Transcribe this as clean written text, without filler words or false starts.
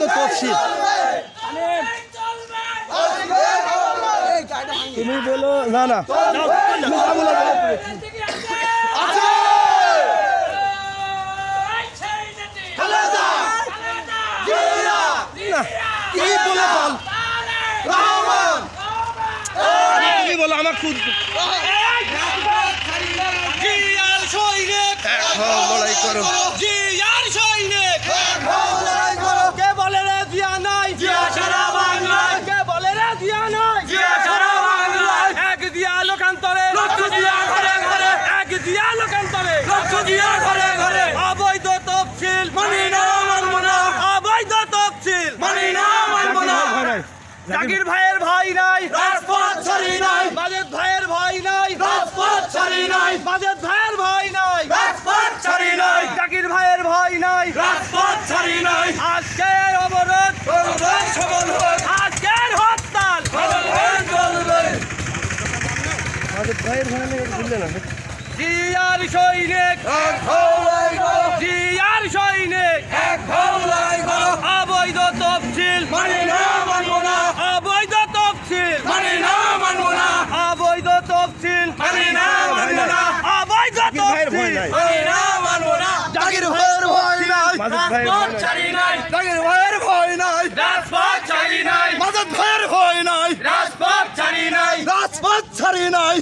তফসিল তুমি বলো না না বলো আমার খুদ লড়াই করো কে বলে রে জিয়া নাই সারা বাংলায় কে বলে রে জিয়া নাই সারা বাংলায় এক দিয়া লোকান্তরে লক্ষ দিয়া ঘরে ঘরে এক দিয়া লোকান্তরে লক্ষ দিয়া ঘরে ঘরে অবৈধ তফসিল মানি না মানব না অবৈধ তফসিল মানি না মানব না জাকির ভাইয়ের ভাই নাই রাজপথ ছাড়ি নাই মাজেদ ভাইয়ের ভাই নাই রাজপথ ছাড়ি নাই মাজেদ ভাইয়ের ভাই নাই রাজপথ ছাড়ি নাই জাকির ভাইয়ের ভাই নাই রাজপথ ছাড়ি নাই আজকের অবরোধ সফল হোক আজকের হরতাল মাজেদ ভাইয়ের ভাই নাই ভুললে না জিয়ার সৈনিক জিয়ার সৈনিক অবৈধ তফসিল মানি না মানব না অবৈধ তফসিল মানি না মানব না অবৈধ তফসিল মানি না মানব না অবৈধ তফসিল মানি না মানব না জাকির ভাইয়ের ভয় নাই রাজপথ ছাড়ি নাই জাকির ভাইয়ের ভয় নাই রাজপথ ছাড়ি নাই মাজেদ ভাইয়ের ভয় নাই রাজপথ ছাড়ি নাই রাজপথ ছাড়ি নাই